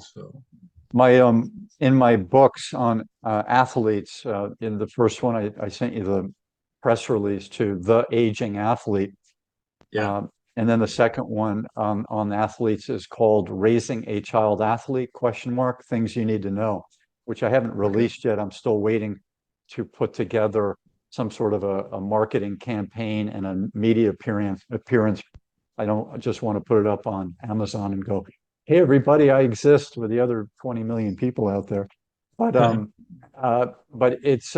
So My in my books on athletes, in the first one I sent you the press release to the aging athlete. yeah. And then the second one on athletes is called Raising a Child Athlete, question mark, things you need to know, which I haven't Okay. released yet. I'm still waiting to put together some sort of a marketing campaign and a media appearance. I don't just want to put it up on Amazon and go, hey, everybody, I exist with the other 20 million people out there. But it's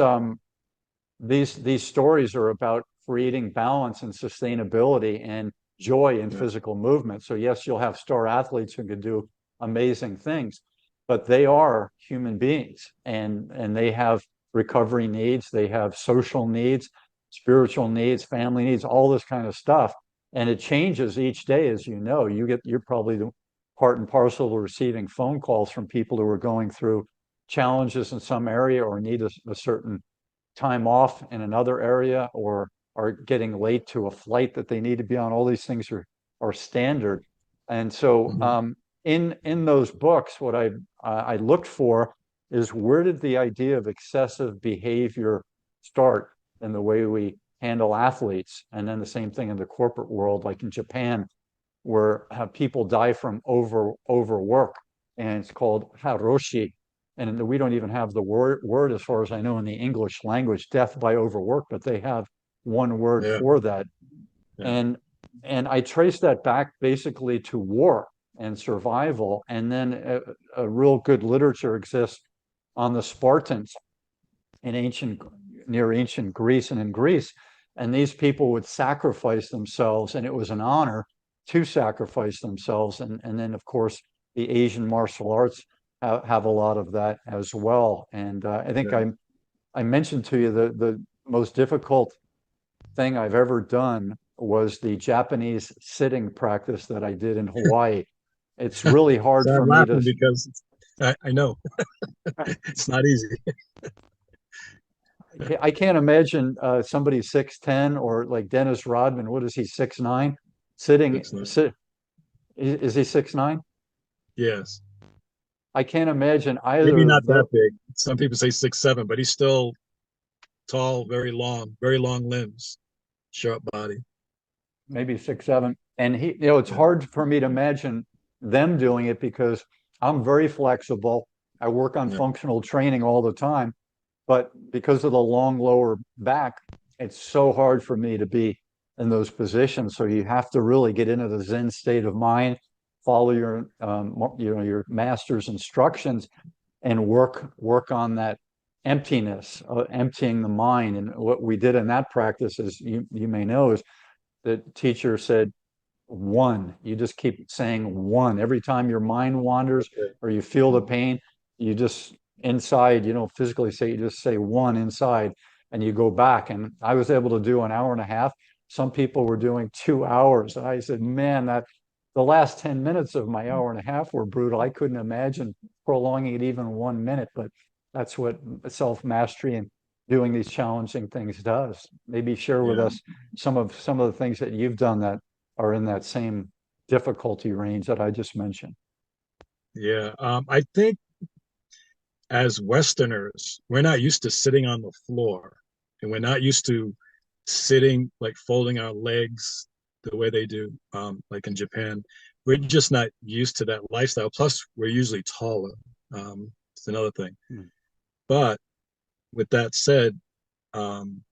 these stories are about creating balance and sustainability and joy in Yeah. physical movement. So yes, you'll have star athletes who can do amazing things, but they are human beings and they have recovery needs, they have social needs, spiritual needs, family needs, all this kind of stuff. And it changes each day, as you know. You're probably the part and parcel of receiving phone calls from people who are going through challenges in some area or need a certain time off in another area or are getting late to a flight that they need to be on. All these things are standard. And so Mhm. in those books, what I looked for is where did the idea of excessive behavior start in the way we handle athletes? And then the same thing in the corporate world, like in Japan, where people die from overwork, and it's called haroshi. And we don't even have the word, as far as I know, in the English language, death by overwork, but they have one word Yeah. for that. Yeah. And and I trace that back basically to war and survival. And then a real good literature exists on the Spartans in near ancient Greece and in Greece. And these people would sacrifice themselves, and it was an honor to sacrifice themselves. And then, of course, the Asian martial arts have a lot of that as well. And I think Yeah. I mentioned to you the most difficult thing I've ever done was the Japanese sitting practice that I did in Hawaii. It's really hard So I'm for me to laughing because I know it's not easy. I can't imagine somebody 6'10" or like Dennis Rodman. What is he, 6'9"? Sitting, It's not. sit. Is he 6'9"? Yes. I can't imagine Maybe either not of that those. big. Some people say 6'7", but he's still tall, very long limbs, sharp body. Maybe 6'7". And it's Yeah. hard for me to imagine them doing it because I'm very flexible. I work on Yeah. functional training all the time, but because of the long lower back, it's so hard for me to be in those positions. So you have to really get into the Zen state of mind, follow your master's instructions, and work on that emptiness, emptying the mind. And what we did in that practice, as you may know, is the teacher said one. You just keep saying one every time your mind wanders Okay. or you feel the Mhm. pain. You just inside, you don't physically say, you just say one inside, and you go back. And I was able to do an hour and a half. Some people were doing 2 hours, and I said, man, that the last 10 minutes of my hour and a half were brutal. I couldn't imagine prolonging it even 1 minute, but that's what self mastery and doing these challenging things does. Maybe share with Yeah. us some of the things that you've done that are in that same difficulty range that I just mentioned. Yeah. I think as Westerners, we're not used to sitting on the floor, and we're not used to sitting like folding our legs the way they do, like in Japan. We're just not used to that lifestyle. Plus, we're usually taller. It's another thing. Mm. But with that said, um,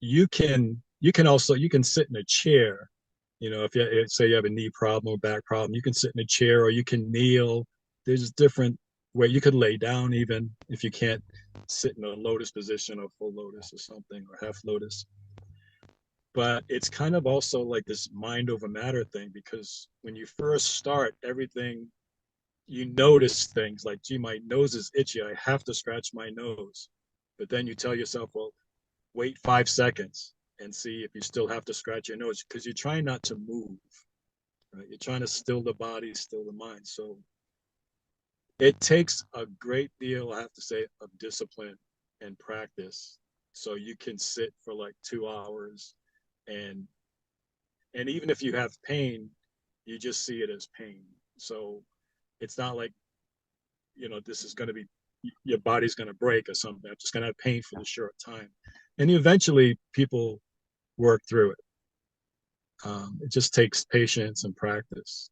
you can sit in a chair. You know, if you say you have a knee problem or back problem, you can sit in a chair or you can kneel. There's different where you could lay down even if you can't sit in a lotus position or full lotus or something or half lotus. But it's kind of also like this mind over matter thing because when you first start, everything you notice things like, gee, my nose is itchy. I have to scratch my nose. But then you tell yourself, well, wait 5 seconds and see if you still have to scratch your nose because you're trying not to move. Right? You're trying to still the body, still the mind. So it takes a great deal, I have to say, of discipline and practice. So you can sit for like 2 hours and even if you have pain, you just see it as pain. So it's not like, this is going to be, your body's going to break or something. I'm just going to have pain for the short time. And eventually people work through it. It just takes patience and practice.